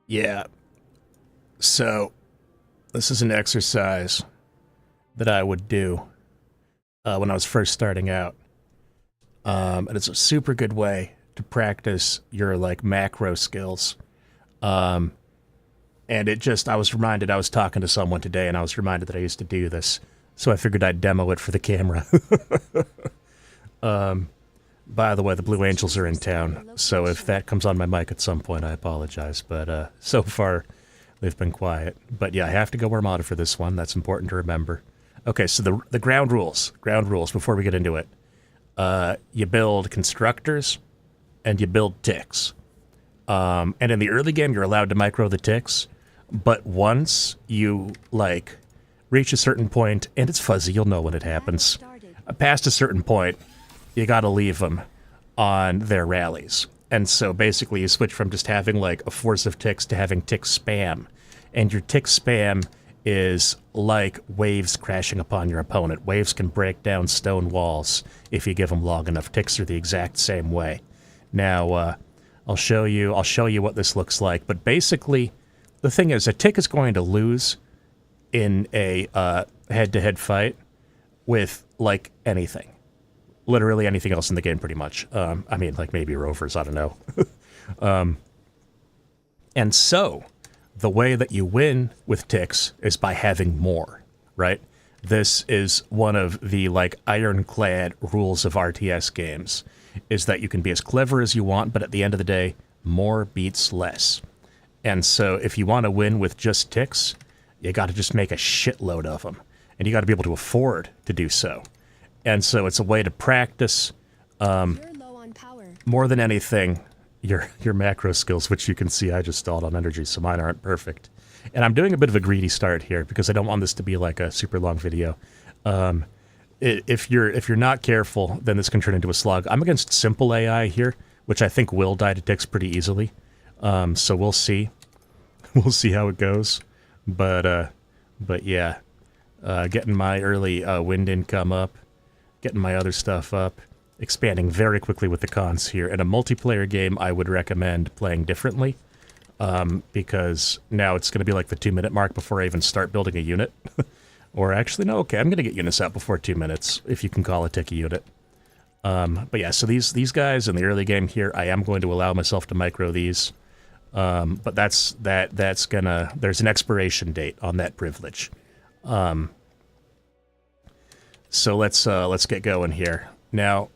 Yeah. So, this is an exercise that I would do when I was first starting out. And it's a super good way to practice your like macro skills. Um, and I was reminded, I was talking to someone today and I was reminded that I used to do this. So I figured I'd demo it for the camera. By the way, the Blue Angels are in town. So if that comes on my mic at some point, I apologize. But so far, they've been quiet. But yeah, I have to go Armada for this one. That's important to remember. Okay, so the ground rules. Ground rules before we get into it. You build constructors and you build ticks. And in the early game, you're allowed to micro the ticks. But once you, like, reach a certain point, and it's fuzzy, you'll know when it happens. Past a certain point, you gotta leave them on their rallies. And so basically you switch from just having, like, a force of ticks to having tick spam. And your tick spam is like waves crashing upon your opponent. Waves can break down stone walls if you give them long enough. Ticks are the exact same way. Now, I'll show you what this looks like. But basically, the thing is, a tick is going to lose in a head-to-head fight with, like, anything. Literally anything else in the game, pretty much. I mean, like, maybe rovers, I don't know. And so, the way that you win with ticks is by having more, right? This is one of the, like, ironclad rules of RTS games, is that you can be as clever as you want, but at the end of the day, more beats less. And so if you want to win with just ticks, you got to just make a shitload of them. And you got to be able to afford to do so. And so it's a way to practice, more than anything, your macro skills, which you can see I just stalled on energy, so mine aren't perfect. And I'm doing a bit of a greedy start here because I don't want this to be like a super long video. If you're not careful, then this can turn into a slog. I'm against simple AI here, which I think will die to ticks pretty easily. So we'll see. We'll see how it goes. But yeah, getting my early wind income up, getting my other stuff up, expanding very quickly with the cons here. In a multiplayer game, I would recommend playing differently, because now it's going to be like the 2-minute mark before I even start building a unit. Or actually, no, okay, I'm going to get units out before 2 minutes, if you can call a tick a unit. But yeah, so these guys in the early game here, I am going to allow myself to micro these. But that's gonna, there's an expiration date on that privilege. So let's get going here. Now,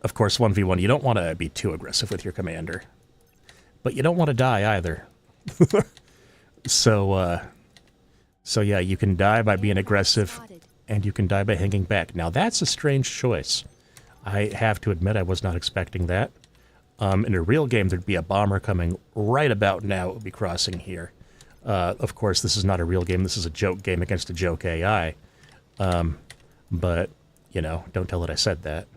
of course, 1v1, you don't want to be too aggressive with your commander. But you don't want to die either. So yeah, you can die by being aggressive, and you can die by hanging back. Now, that's a strange choice. I have to admit, I was not expecting that. In a real game, there'd be a bomber coming right about now. It would be crossing here. Of course, this is not a real game. This is a joke game against a joke AI. But, you know, don't tell it I said that.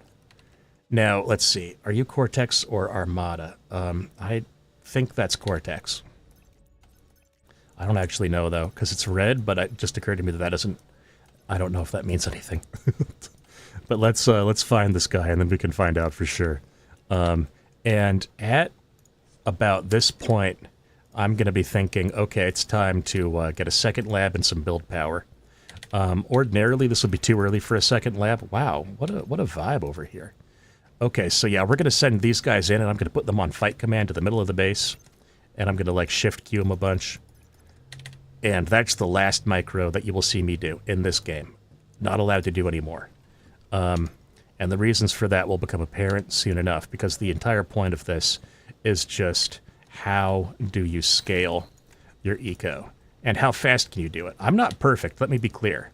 Now, let's see. Are you Cortex or Armada? I think that's Cortex. I don't actually know, though, because it's red, but it just occurred to me that that doesn't... I don't know if that means anything. But let's find this guy, and then we can find out for sure. And at about this point, I'm going to be thinking, okay, it's time to get a second lab and some build power. Ordinarily, this would be too early for a second lab. Wow, what a vibe over here. Okay, so yeah, we're going to send these guys in, and I'm going to put them on fight command to the middle of the base. And I'm going to, like, shift queue them a bunch. And that's the last micro that you will see me do in this game. Not allowed to do anymore. And the reasons for that will become apparent soon enough, because the entire point of this is just how do you scale your eco, and how fast can you do it. I'm not perfect. Let me be clear.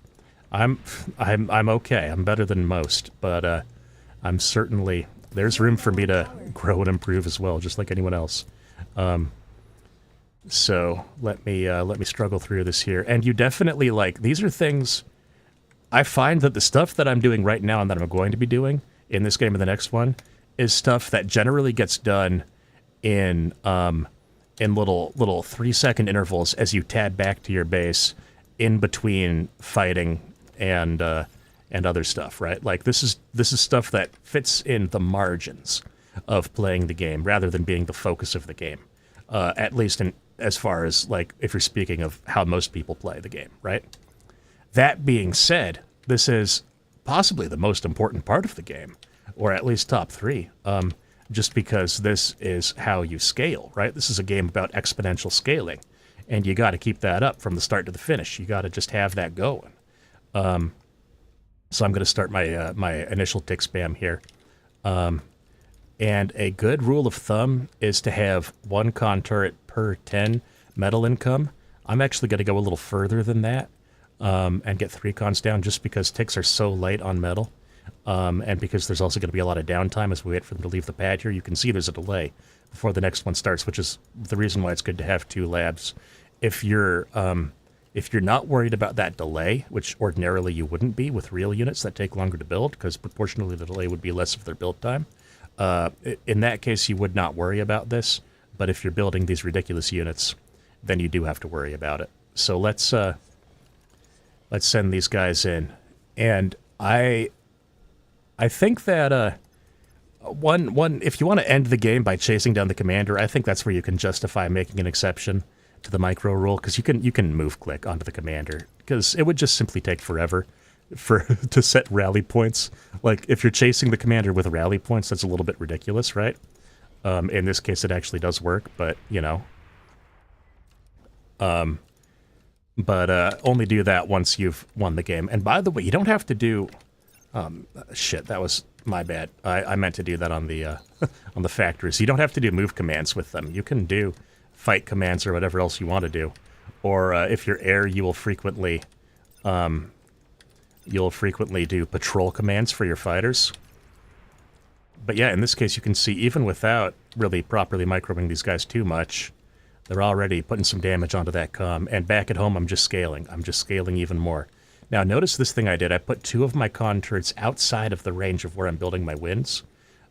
I'm okay. I'm better than most, but I'm certainly, there's room for me to grow and improve as well, just like anyone else. So let me struggle through this here, and you definitely, like, these are things. I find that the stuff that I'm doing right now and that I'm going to be doing in this game and the next one is stuff that generally gets done in little 3-second intervals as you tab back to your base in between fighting and other stuff, right? Like this is stuff that fits in the margins of playing the game rather than being the focus of the game. At least as far as, like, if you're speaking of how most people play the game, right? That being said, this is possibly the most important part of the game, or at least top 3, just because this is how you scale, right? This is a game about exponential scaling, and you got to keep that up from the start to the finish. You got to just have that going. So I'm going to start my my initial tick spam here. And a good rule of thumb is to have 1 con turret per 10 metal income. I'm actually going to go a little further than that and get 3 cons down just because ticks are so light on metal. And because there's also going to be a lot of downtime as we wait for them to leave the pad here. You can see there's a delay before the next one starts, which is the reason why it's good to have 2 labs. If you're not worried about that delay, which ordinarily you wouldn't be with real units that take longer to build, because proportionally the delay would be less of their build time, in that case you would not worry about this. But if you're building these ridiculous units, then you do have to worry about it. So let's send these guys in. And I think that one if you want to end the game by chasing down the commander, I think that's where you can justify making an exception to the micro rule, because you can move click onto the commander, because it would just simply take forever to set rally points. Like, if you're chasing the commander with rally points, that's a little bit ridiculous, right? In this case, it actually does work, but you know, only do that once you've won the game. And by the way, you don't have to do. Shit, that was my bad. I meant to do that on the on the factories. You don't have to do move commands with them. You can do fight commands or whatever else you want to do. Or if you're air, you will frequently do patrol commands for your fighters. But yeah, in this case, you can see even without really properly microing these guys too much, they're already putting some damage onto that comm. And back at home, I'm just scaling. I'm just scaling even more. Now, notice this thing I did. I put 2 of my con turrets outside of the range of where I'm building my wins.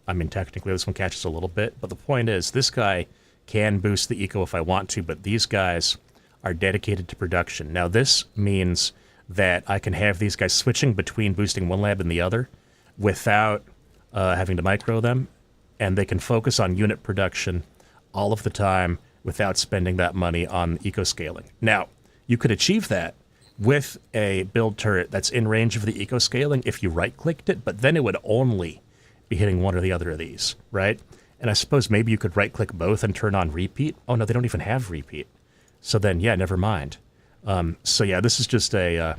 I mean, technically, this one catches a little bit. But the point is, this guy can boost the eco if I want to, but these guys are dedicated to production. Now, this means that I can have these guys switching between boosting one lab and the other without having to micro them, and they can focus on unit production all of the time without spending that money on eco scaling. Now, you could achieve that with a build turret that's in range of the eco scaling if you right-clicked it, but then it would only be hitting one or the other of these, right? And I suppose maybe you could right-click both and turn on repeat. Oh, no, they don't even have repeat. So then, yeah, never mind. So yeah, this is just a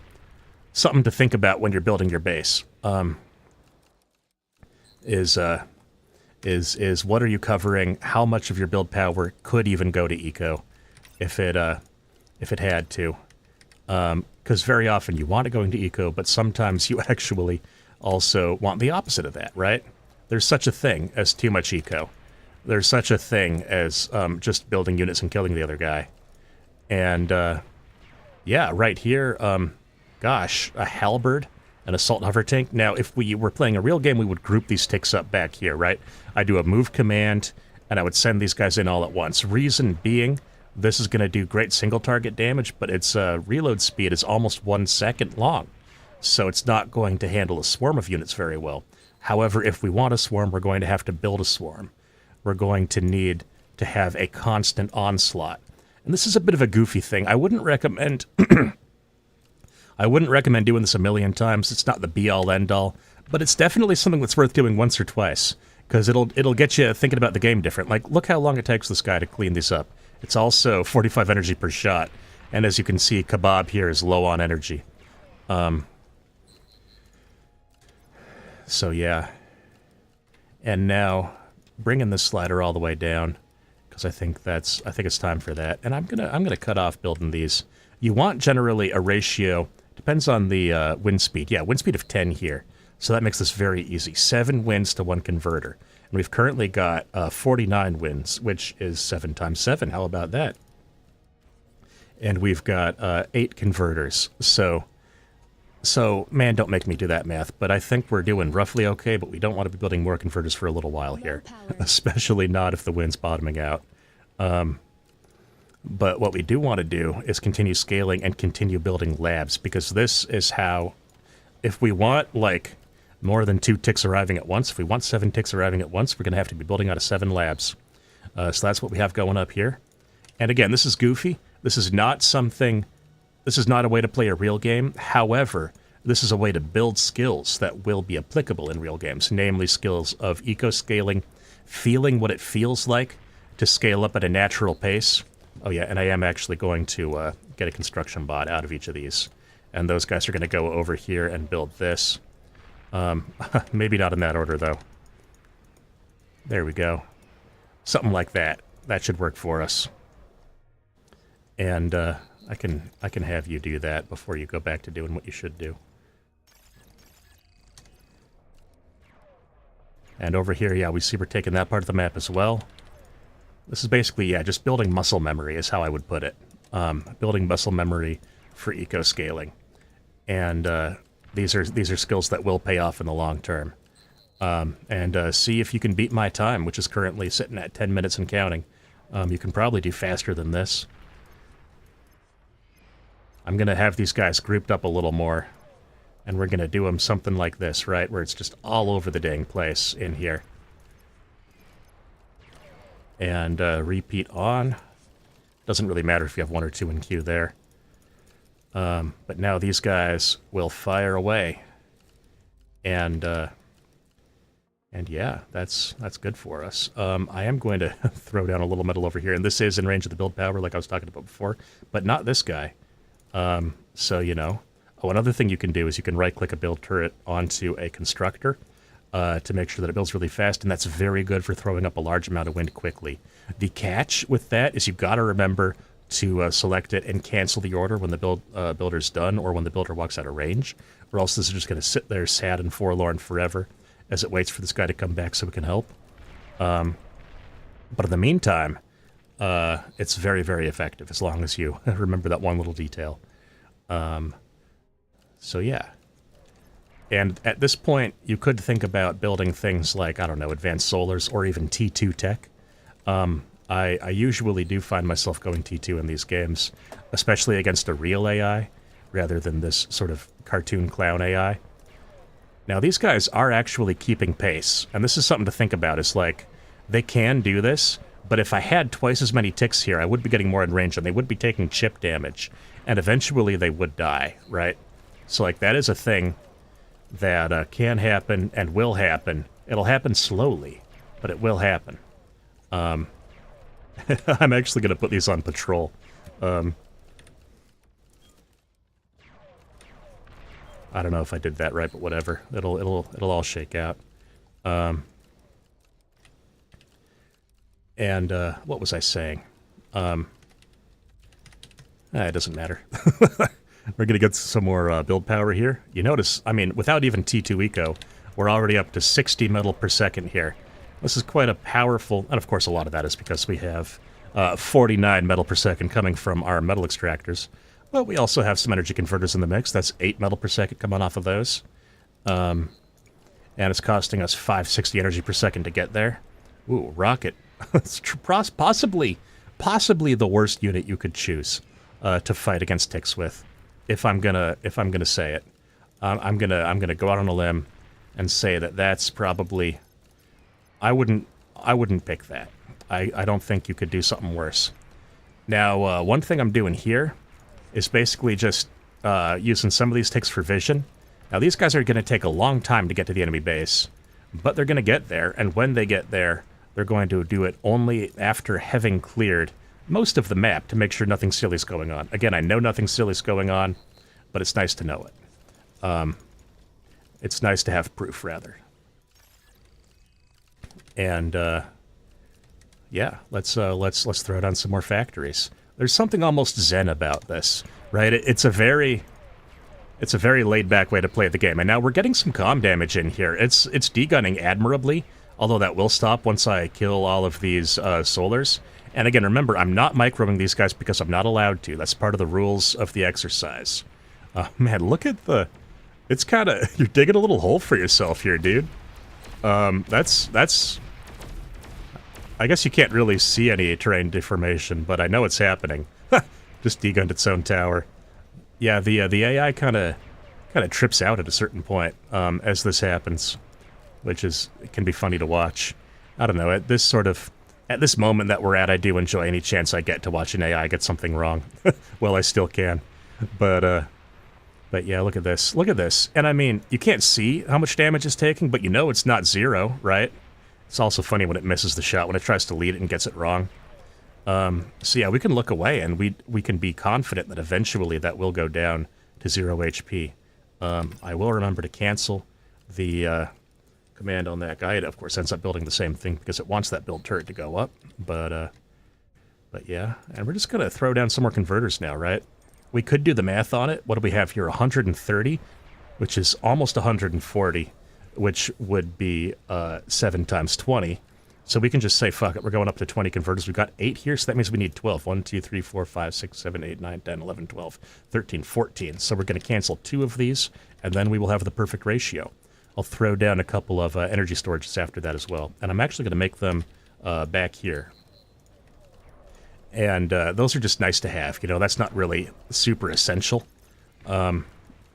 something to think about when you're building your base. Is what are you covering? How much of your build power could even go to eco if it had to? Because very often you want it going to eco, but sometimes you actually also want the opposite of that, right? There's such a thing as too much eco. There's such a thing as just building units and killing the other guy. And yeah, right here, gosh, a halberd, an assault hover tank. Now, if we were playing a real game, we would group these ticks up back here, right? I do a move command, and I would send these guys in all at once. Reason being, this is going to do great single target damage, but its reload speed is almost 1 second long. So it's not going to handle a swarm of units very well. However, if we want a swarm, we're going to have to build a swarm. We're going to need to have a constant onslaught. And this is a bit of a goofy thing. I wouldn't recommend I wouldn't recommend doing this a million times. It's not the be-all, end-all, but it's definitely something that's worth doing once or twice, because it'll get you thinking about the game different. Like, look how long it takes this guy to clean these up. It's also 45 energy per shot, and as you can see, Kebab here is low on energy. So yeah. And now, bringing this slider all the way down, because I think it's time for that. And I'm gonna cut off building these. You want generally a ratio, depends on the wind speed. Yeah, wind speed of 10 here. So that makes this very easy. 7 winds to 1 converter. And we've currently got 49 winds, which is 7 times 7. How about that? And we've got 8 converters. So man, don't make me do that math, but I think we're doing roughly okay, but we don't want to be building more converters for a little while here, especially not if the wind's bottoming out. But what we do want to do is continue scaling and continue building labs, because this is how, if we want, like, more than 2 ticks arriving at once, if we want 7 ticks arriving at once, we're going to have to be building out of 7 labs. So that's what we have going up here. And again, this is goofy. This is not something... This is not a way to play a real game. However, this is a way to build skills that will be applicable in real games, namely skills of eco-scaling, feeling what it feels like to scale up at a natural pace. Oh yeah, and I am actually going to get a construction bot out of each of these. And those guys are going to go over here and build this. Maybe not in that order, though. There we go. Something like that. That should work for us. And I can have you do that before you go back to doing what you should do. And over here, yeah, we see we're taking that part of the map as well. This is basically, yeah, just building muscle memory is how I would put it. Building muscle memory for eco-scaling. And these are skills that will pay off in the long term. And see if you can beat my time, which is currently sitting at 10 minutes and counting. You can probably do faster than this. I'm going to have these guys grouped up a little more. And we're going to do them something like this, right? Where it's just all over the dang place in here. And repeat on. Doesn't really matter if you have 1 or 2 in queue there. But now these guys will fire away. And yeah, that's good for us. I am going to throw down a little metal over here. And this is in range of the build power like I was talking about before. But not this guy. So, you know. Oh, another thing you can do is you can right-click a build turret onto a constructor to make sure that it builds really fast, and that's very good for throwing up a large amount of wind quickly. The catch with that is you've got to remember to select it and cancel the order when the builder's done or when the builder walks out of range, or else this is just going to sit there sad and forlorn forever as it waits for this guy to come back so we can help. But in the meantime, it's very, very effective as long as you remember that one little detail. So yeah. And at this point, you could think about building things like, I don't know, advanced solars or even T2 tech. I usually do find myself going T2 in these games, especially against a real AI, rather than this sort of cartoon clown AI. Now, these guys are actually keeping pace, and this is something to think about. It's like, they can do this, but if I had twice as many ticks here, I would be getting more in range, and they would be taking chip damage, and eventually they would die, right? So, like, that is a thing that can happen and will happen. It'll happen slowly, but it will happen. I'm actually going to put these on patrol. I don't know if I did that right, but whatever. It'll all shake out. And what was I saying? It doesn't matter. We're going to get some more build power here. You notice, I mean, without even T2 Eco, we're already up to 60 metal per second here. This is quite a powerful, and of course a lot of that is because we have 49 metal per second coming from our metal extractors. But we also have some energy converters in the mix. That's 8 metal per second coming off of those. And it's costing us 560 energy per second to get there. Ooh, rocket. It's possibly the worst unit you could choose to fight against TICKS with. If I'm gonna say it, I'm gonna go out on a limb and say that that's probably. I wouldn't pick that. I don't think you could do something worse. Now, one thing I'm doing here is basically just using some of these ticks for vision. Now, these guys are going to take a long time to get to the enemy base, but they're going to get there, and when they get there, they're going to do it only after having cleared most of the map to make sure nothing silly is going on. Again, I know nothing silly is going on, but it's nice to know it. It's nice to have proof, rather. And yeah, let's throw down some more factories. There's something almost zen about this, right? It's a very laid-back way to play the game. And now we're getting some comm damage in here. It's degunning admirably, although that will stop once I kill all of these solars. And again, remember, I'm not microing these guys because I'm not allowed to. That's part of the rules of the exercise. Man, look at the... It's kind of... You're digging a little hole for yourself here, dude. That's... I guess you can't really see any terrain deformation, but I know it's happening. Just degunned its own tower. Yeah, the AI kind of trips out at a certain point as this happens, which can be funny to watch. I don't know, this sort of At this moment that we're at, I do enjoy any chance I get to watch an AI get something wrong. Well, I still can. But yeah, look at this. Look at this. And I mean, you can't see how much damage it's taking, but you know it's not zero, right? It's also funny when it misses the shot, when it tries to lead it and gets it wrong. So yeah, we can look away, and we can be confident that eventually that will go down to 0 HP. I will remember to cancel the command on that guy. It, of course, ends up building the same thing because it wants that build turret to go up. But yeah, and we're just going to throw down some more converters now, right? We could do the math on it. What do we have here? 130, which is almost 140, which would be 7 times 20. So we can just say, fuck it, we're going up to 20 converters. We've got 8 here, so that means we need 12. 1, 2, 3, 4, 5, 6, 7, 8, 9, 10, 11, 12, 13, 14. So we're going to cancel 2 of these, and then we will have the perfect ratio. I'll throw down a couple of energy storages after that as well. And I'm actually going to make them back here. And those are just nice to have. You know, that's not really super essential to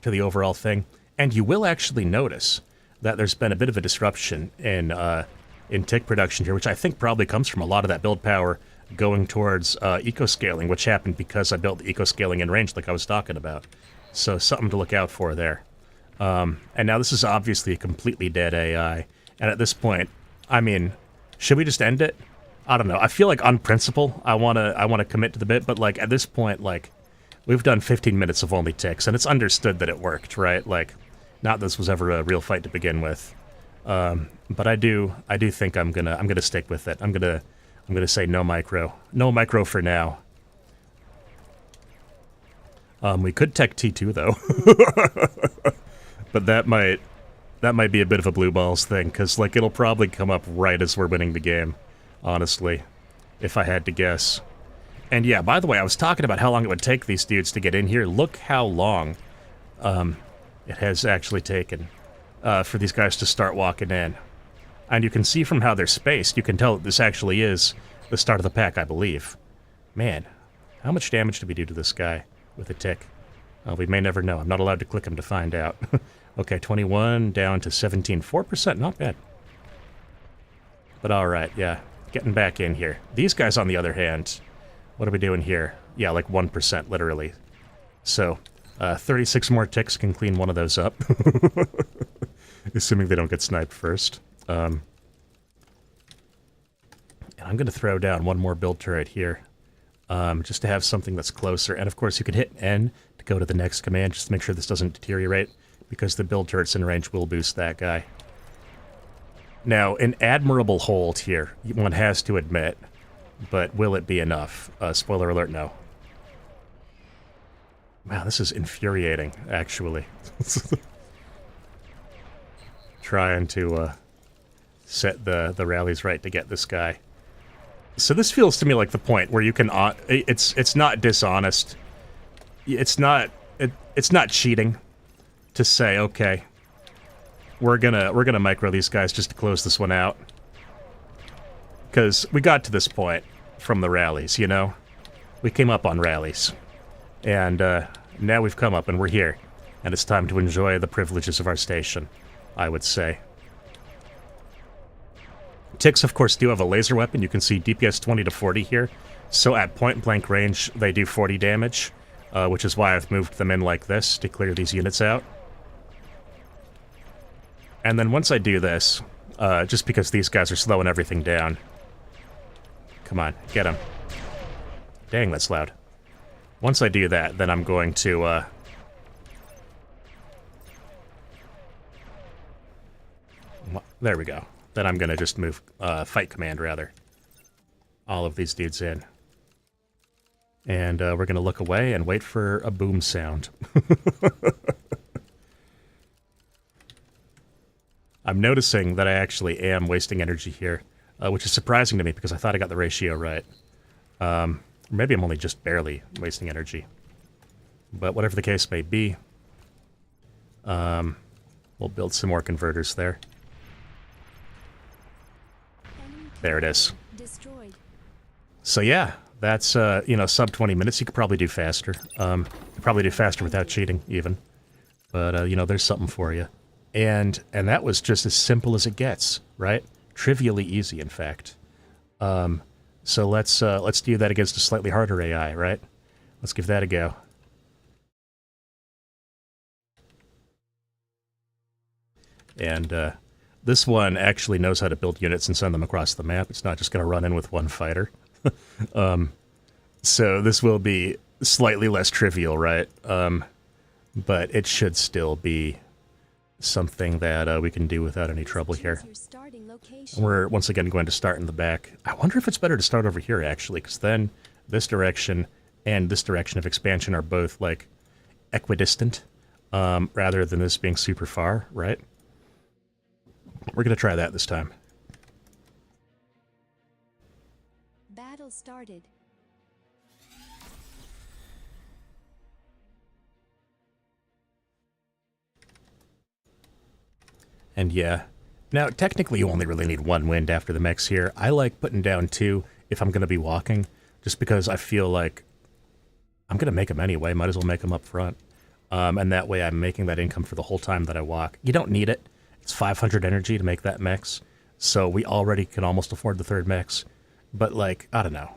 the overall thing. And you will actually notice that there's been a bit of a disruption in tick production here, which I think probably comes from a lot of that build power going towards eco-scaling, which happened because I built the eco-scaling in range like I was talking about. So something to look out for there. And now this is obviously a completely dead AI. And at this point, I mean, should we just end it? I don't know. I feel like on principle, I wanna commit to the bit, but like at this point, like we've done 15 minutes of only ticks, and it's understood that it worked, right? Like, not this was ever a real fight to begin with. But I do think I'm gonna stick with it. I'm gonna say no micro for now. We could tech T2 though, but that might be a bit of a blue balls thing, because like it'll probably come up right as we're winning the game, honestly, if I had to guess. And yeah, by the way, I was talking about how long it would take these dudes to get in here. Look how long it has actually taken for these guys to start walking in. And you can see from how they're spaced, you can tell that this actually is the start of the pack, I believe. Man, how much damage did we do to this guy with a tick? We may never know. I'm not allowed to click him to find out. Okay, 21 down to 17. 4%, not bad. But alright, yeah. Getting back in here. These guys, on the other hand, what are we doing here? Yeah, like 1%, literally. So, 36 more ticks can clean one of those up. Assuming they don't get sniped first. And I'm going to throw down one more build turret here. Just to have something that's closer. And of course, you can hit N to go to the next command, just to make sure this doesn't deteriorate, because the build turrets in range will boost that guy. Now, an admirable hold here, one has to admit, but will it be enough? Spoiler alert, no. Wow, this is infuriating, actually. Trying to set the rallies right to get this guy. So this feels to me like the point where you can it's not dishonest. It's not cheating to say, okay, we're gonna micro these guys just to close this one out. Because we got to this point from the rallies, you know? We came up on rallies. And now we've come up and we're here. And it's time to enjoy the privileges of our station, I would say. Ticks, of course, do have a laser weapon. You can see DPS 20 to 40 here. So at point-blank range, they do 40 damage, which is why I've moved them in like this to clear these units out. And then once I do this, just because these guys are slowing everything down... Come on, get him. Dang, that's loud. Once I do that, then I'm going to... There we go. Then I'm going to just move, fight command, rather. All of these dudes in. And we're going to look away and wait for a boom sound. I'm noticing that I actually am wasting energy here, which is surprising to me because I thought I got the ratio right. Maybe I'm only just barely wasting energy. But whatever the case may be, we'll build some more converters there. There it is. So yeah, that's, you know, sub 20 minutes. You could probably do faster. You could probably do faster without cheating, even. But, you know, there's something for you. And that was just as simple as it gets, right? Trivially easy, in fact. So let's do that against a slightly harder AI, right? Let's give that a go. And this one actually knows how to build units and send them across the map. It's not just going to run in with one fighter. So this will be slightly less trivial, right? But it should still be something that we can do without any trouble here. We're once again going to start in the back. I wonder if it's better to start over here, actually, because then this direction and this direction of expansion are both, like, equidistant, rather than this being super far, right? We're going to try that this time. Battle started. And yeah, now technically you only really need one wind after the mechs here. I like putting down 2 if I'm going to be walking, just because I feel like I'm going to make them anyway. Might as well make them up front. And that way I'm making that income for the whole time that I walk. You don't need it. It's 500 energy to make that mechs, so we already can almost afford the 3rd mechs. But, like, I don't know.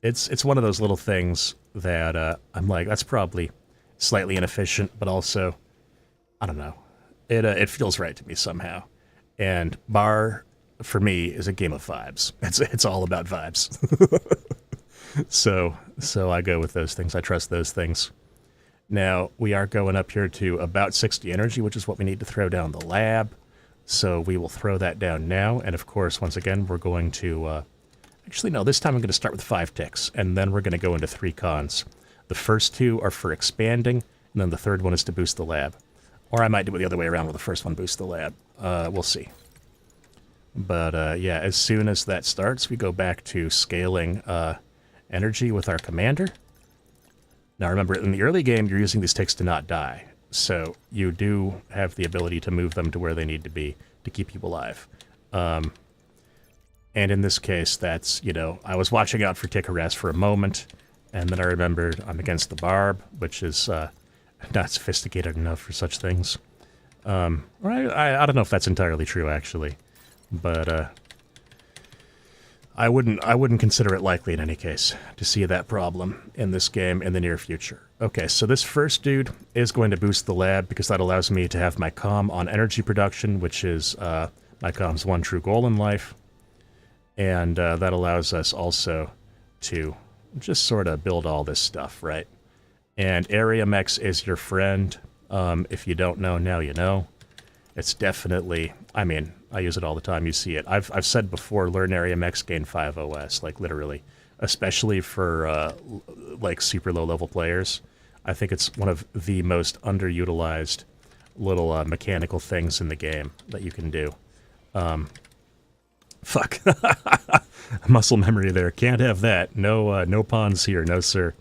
It's one of those little things that I'm like, that's probably slightly inefficient, but also, I don't know. It feels right to me somehow. And Bar, for me, is a game of vibes. It's all about vibes. So I go with those things. I trust those things. Now, we are going up here to about 60 energy, which is what we need to throw down the lab. So we will throw that down now. And of course, once again, we're going to... actually, no, this time I'm going to start with 5 ticks, and then we're going to go into 3 cons. The first 2 are for expanding, and then the 3rd one is to boost the lab. Or I might do it the other way around where the first one boosts the lab. We'll see. But yeah, as soon as that starts, we go back to scaling energy with our commander. Now remember, in the early game, you're using these ticks to not die. So you do have the ability to move them to where they need to be to keep you alive. And in this case, that's, you know, I was watching out for tick harass for a moment, and then I remembered I'm against the barb, which is not sophisticated enough for such things. I don't know if that's entirely true, actually. But I wouldn't consider it likely in any case to see that problem in this game in the near future. Okay, so this first dude is going to boost the lab because that allows me to have my comm on energy production, which is my comm's one true goal in life. And that allows us also to just sort of build all this stuff, right? And Area Mex is your friend. If you don't know, now you know. It's definitely, I mean, I use it all the time. You see it. I've said before, learn Area Mex, gain 5 OS, like literally. Especially for like super low level players. I think it's one of the most underutilized little mechanical things in the game that you can do. Fuck. Muscle memory there. Can't have that. No, no pawns here. No, sir.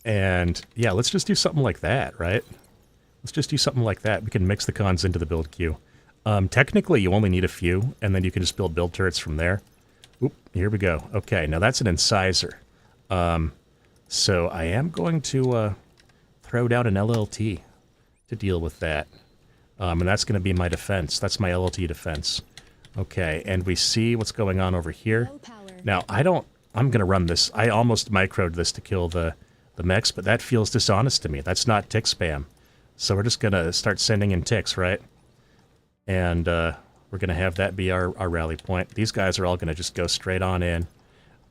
And yeah, let's just do something like that, right? Let's just do something like that. We can mix the cons into the build queue. Technically, you only need a few, and then you can just build turrets from there. Oop, here we go. Okay, now that's an incisor. So I am going to throw down an LLT to deal with that. And that's going to be my defense. That's my LLT defense. Okay, and we see what's going on over here. Now, I'm going to run this. I almost microed this to kill the mechs, but that feels dishonest to me. That's not tick spam. So we're just going to start sending in ticks, right? And we're going to have that be our rally point. These guys are all going to just go straight on in.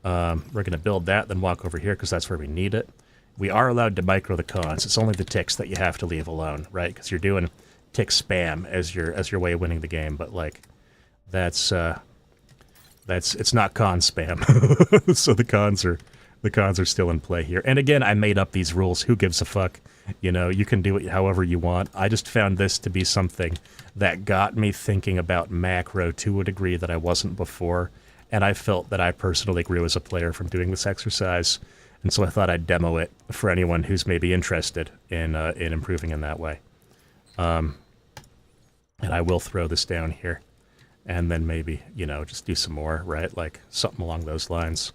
We're going to build that, then walk over here because that's where we need it. We are allowed to micro the cons. It's only the ticks that you have to leave alone, right? Because you're doing tick spam as your way of winning the game. But like, it's not con spam. So the cons are still in play here. And again, I made up these rules. Who gives a fuck? You know, you can do it however you want. I just found this to be something that got me thinking about macro to a degree that I wasn't before. And I felt that I personally grew as a player from doing this exercise. And so I thought I'd demo it for anyone who's maybe interested in improving in that way. And I will throw this down here. And then maybe, you know, just do some more, right? Like something along those lines.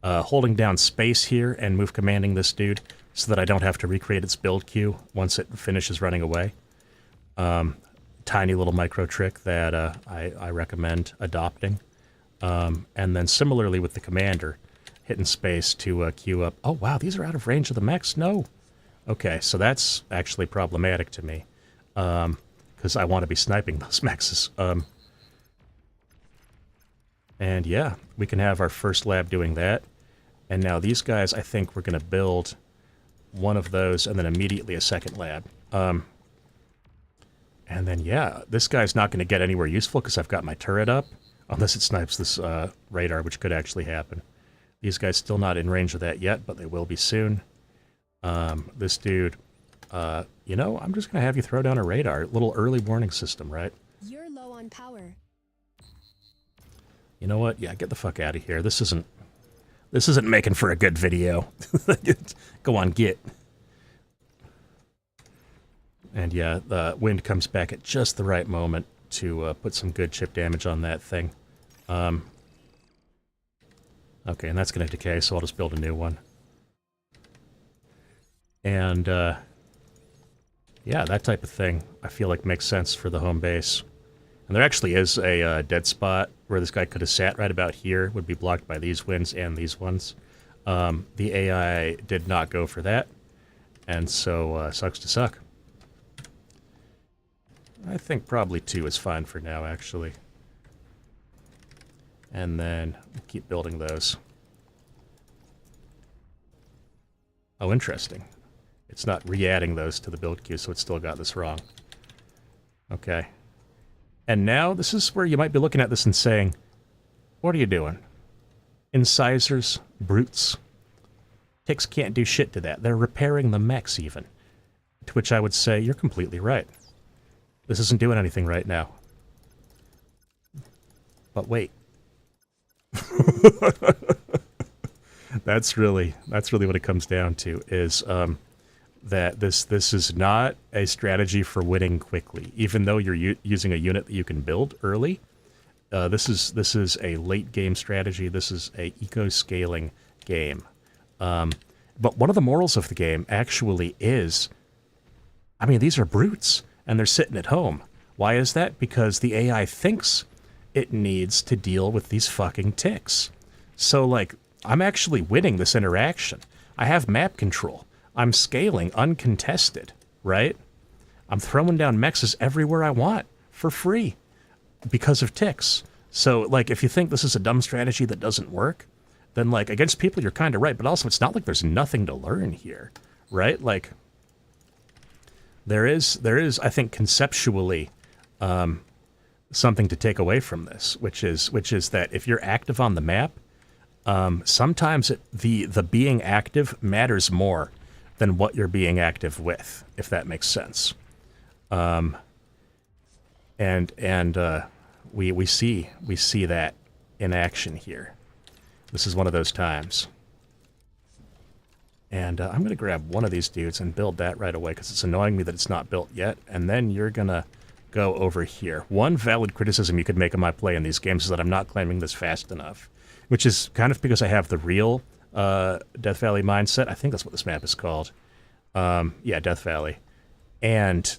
Holding down space here and move commanding this dude so that I don't have to recreate its build queue once it finishes running away. Tiny little micro trick that I recommend adopting. And then similarly with the commander, hitting space to queue up. Oh, wow, these are out of range of the mechs? No. Okay, so that's actually problematic to me. Because I want to be sniping those mechs. And yeah, we can have our first lab doing that. And now these guys, I think we're going to build one of those and then immediately a second lab. And then, yeah, this guy's not going to get anywhere useful because I've got my turret up. Unless it snipes this radar, which could actually happen. These guys still not in range of that yet, but they will be soon. This dude, you know, I'm just going to have you throw down a radar. Little early warning system, right? You're low on power. You know what? Yeah, get the fuck out of here. This isn't making for a good video. Go on, get. And yeah, the wind comes back at just the right moment to put some good chip damage on that thing. Okay, and that's going to decay, so I'll just build a new one. And, yeah, that type of thing, I feel like makes sense for the home base. And there actually is a dead spot where this guy could have sat right about here, would be blocked by these winds and these ones. The AI did not go for that, and so sucks to suck. I think probably 2 is fine for now, actually. And then we'll keep building those. Oh, interesting. It's not re-adding those to the build queue, so it's still got this wrong. Okay. And now, this is where you might be looking at this and saying, what are you doing? Incisors, brutes. TICKS can't do shit to that. They're repairing the mechs, even. To which I would say, you're completely right. This isn't doing anything right now. But wait. That's really what it comes down to, is that this is not a strategy for winning quickly. Even though you're using a unit that you can build early, this is a late game strategy. This is a eco-scaling game. But one of the morals of the game actually is, I mean, these are brutes, and they're sitting at home. Why is that? Because the AI thinks it needs to deal with these fucking ticks. So, like, I'm actually winning this interaction. I have map control. I'm scaling uncontested, right? I'm throwing down mexes everywhere I want for free because of ticks. So, like, if you think this is a dumb strategy that doesn't work, then, like, against people, you're kind of right. But also, it's not like there's nothing to learn here, right? Like, there is, I think, conceptually, something to take away from this, which is that if you're active on the map, sometimes the being active matters more than what you're being active with, if that makes sense. We see that in action here. This is one of those times. And I'm going to grab one of these dudes and build that right away, because it's annoying me that it's not built yet. And then you're going to go over here. One valid criticism you could make of my play in these games is that I'm not claiming this fast enough, which is kind of because I have the real Death Valley mindset. I think that's what this map is called. Yeah, Death Valley. And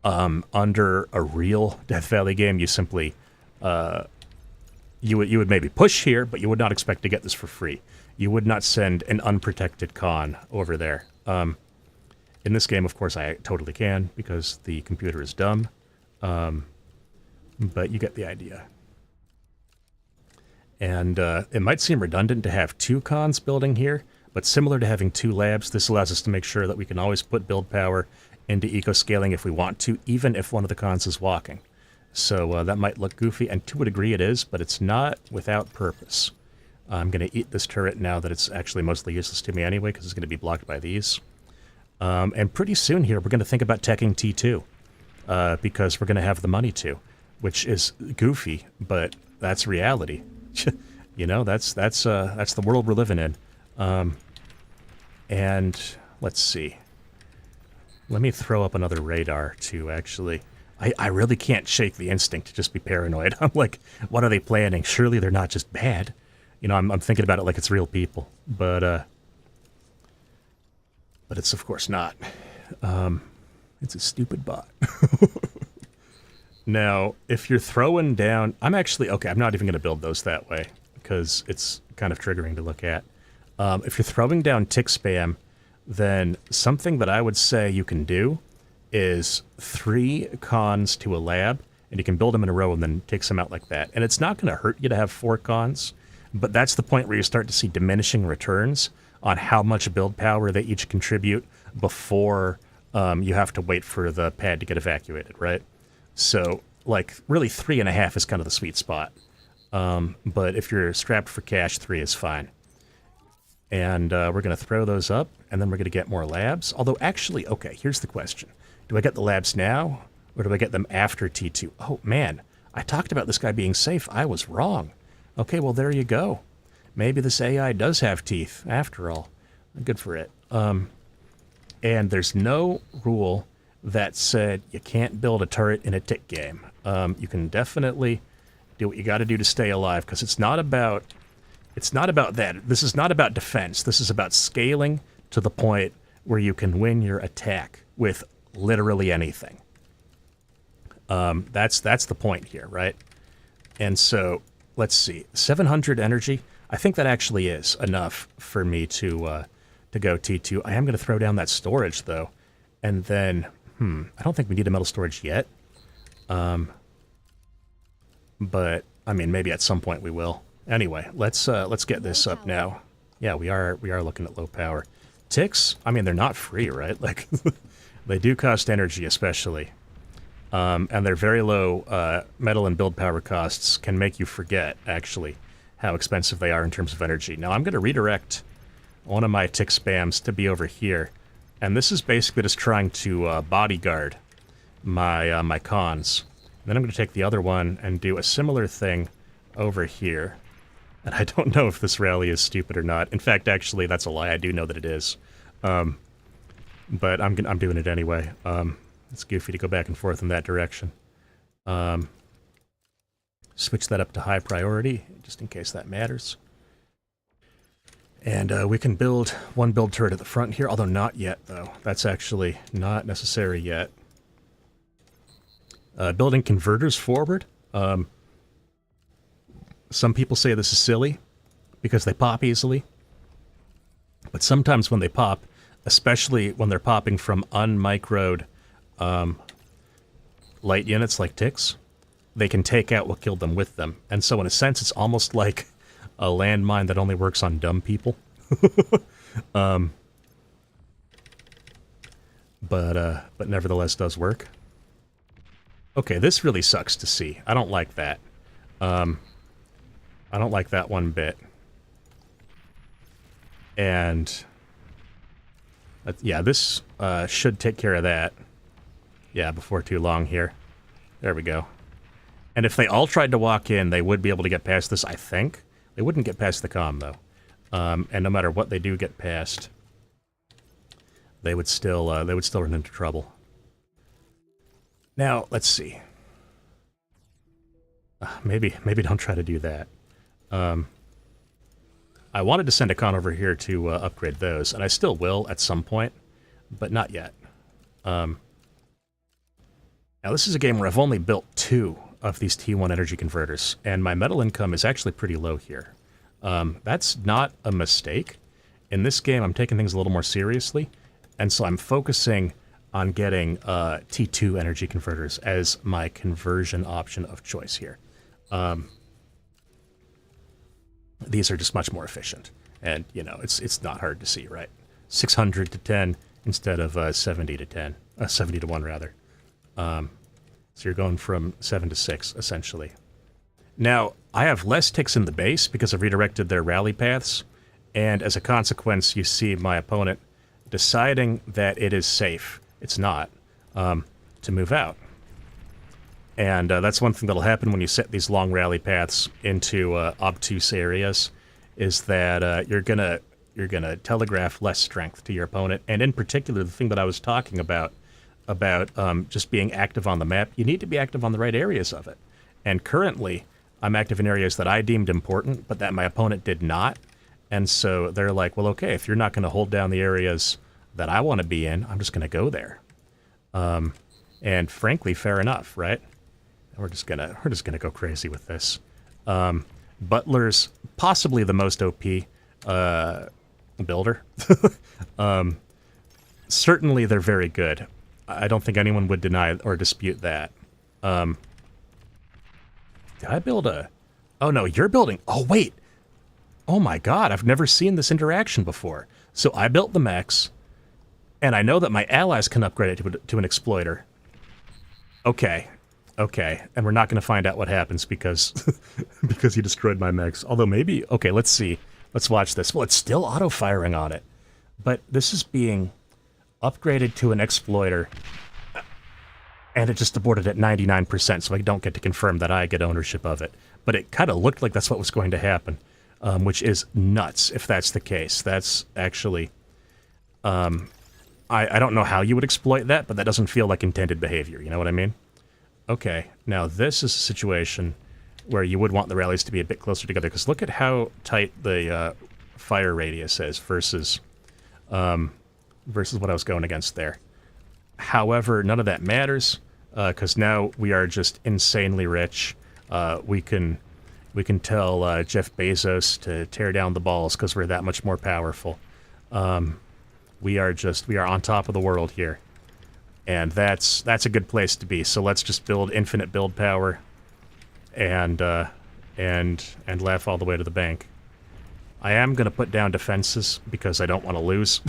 under a real Death Valley game, you simply... you would maybe push here, but you would not expect to get this for free. You would not send an unprotected con over there. In this game, of course, I totally can, because the computer is dumb. But you get the idea. And it might seem redundant to have 2 cons building here, but similar to having 2 labs, this allows us to make sure that we can always put build power into eco-scaling if we want to, even if one of the cons is walking. So that might look goofy, and to a degree it is, but it's not without purpose. I'm going to eat this turret now that it's actually mostly useless to me anyway, because it's going to be blocked by these. And pretty soon here, we're going to think about teching T2, because we're going to have the money to, which is goofy, but that's reality. You know, that's the world we're living in. And let's see. Let me throw up another radar to actually... I really can't shake the instinct to just be paranoid. I'm like, what are they planning? Surely they're not just bad. You know, I'm thinking about it like it's real people. But it's of course not. It's a stupid bot. Now, if you're throwing down... I'm actually... Okay, I'm not even going to build those that way, because it's kind of triggering to look at. If you're throwing down tick spam, then something that I would say you can do is 3 cons to a lab, and you can build them in a row and then takes them out like that. And it's not going to hurt you to have 4 cons, but that's the point where you start to see diminishing returns on how much build power they each contribute before you have to wait for the pad to get evacuated, right? So, like, really 3.5 is kind of the sweet spot. But if you're strapped for cash, 3 is fine. And we're going to throw those up, and then we're going to get more labs. Although, actually, okay, here's the question. Do I get the labs now, or do I get them after T2? Oh, man, I talked about this guy being safe. I was wrong. Okay, well, there you go. Maybe this AI does have teeth, after all. Good for it. And there's no rule that said you can't build a turret in a tick game. You can definitely do what you got to do to stay alive, because it's not about that. This is not about defense. This is about scaling to the point where you can win your attack with literally anything. That's the point here, right? And so, let's see. 700 energy. I think that actually is enough for me to go T2. I am going to throw down that storage, though. And then, I don't think we need a metal storage yet. But, I mean, maybe at some point we will. Anyway, let's get this up now. Yeah, we are looking at low power. Ticks, I mean, they're not free, right? Like, they do cost energy, especially. And their very low metal and build power costs can make you forget, actually, how expensive they are in terms of energy. Now, I'm going to redirect one of my tick spams to be over here. And this is basically just trying to bodyguard my my cons. And then I'm going to take the other one and do a similar thing over here. And I don't know if this rally is stupid or not. In fact, actually, that's a lie. I do know that it is. But I'm doing it anyway. It's goofy to go back and forth in that direction. Switch that up to high priority, just in case that matters. And we can build one build turret at the front here, although not yet, though. That's actually not necessary yet. Building converters forward. Some people say this is silly because they pop easily. But sometimes when they pop, especially when they're popping from unmicroed light units like ticks, they can take out what killed them with them. And so in a sense, it's almost like a landmine that only works on dumb people. But nevertheless does work. Okay, this really sucks to see. I don't like that. I don't like that one bit. And yeah, this should take care of that. Yeah, before too long here. There we go. And if they all tried to walk in, they would be able to get past this, I think. They wouldn't get past the comm, though. And no matter what they do get past, they would still run into trouble. Now, let's see. Maybe don't try to do that. I wanted to send a con over here to upgrade those, and I still will at some point, but not yet. Now, this is a game where I've only built 2 of these T1 energy converters, and my metal income is actually pretty low here. That's not a mistake. In this game, I'm taking things a little more seriously, and so I'm focusing on getting T2 energy converters as my conversion option of choice here. These are just much more efficient, and, you know, it's not hard to see, right? 600 to 10 instead of 70 to 10. 70 to 1, rather. So you're going from 7 to 6, essentially. Now, I have less ticks in the base because I've redirected their rally paths, and as a consequence, you see my opponent deciding that it is safe, it's not, to move out. And that's one thing that'll happen when you set these long rally paths into obtuse areas, is that you're gonna telegraph less strength to your opponent. And in particular, the thing that I was talking about just being active on the map, you need to be active on the right areas of it. And currently, I'm active in areas that I deemed important, but that my opponent did not. And so they're like, well, okay, if you're not going to hold down the areas that I want to be in, I'm just going to go there. And frankly, fair enough, right? We're just gonna go crazy with this. Butler's possibly the most OP builder. Certainly they're very good. I don't think anyone would deny or dispute that. Did I build a... Oh no, you're building... Oh wait! Oh my god, I've never seen this interaction before. So I built the mechs, and I know that my allies can upgrade it to an exploiter. Okay. Okay, and we're not going to find out what happens because because he destroyed my mechs. Although maybe... Okay, let's see. Let's watch this. Well, it's still auto-firing on it. But this is being upgraded to an exploiter, and it just aborted at 99%, so I don't get to confirm that I get ownership of it. But it kind of looked like that's what was going to happen, which is nuts if that's the case. That's actually... I don't know how you would exploit that, but that doesn't feel like intended behavior, you know what I mean? Okay, now this is a situation where you would want the rallies to be a bit closer together, because look at how tight the fire radius is versus what I was going against there. However, none of that matters, because now we are just insanely rich. We can tell Jeff Bezos to tear down the balls because we're that much more powerful. We are on top of the world here. And that's a good place to be. So let's just build infinite build power, and laugh all the way to the bank. I am gonna put down defenses because I don't want to lose.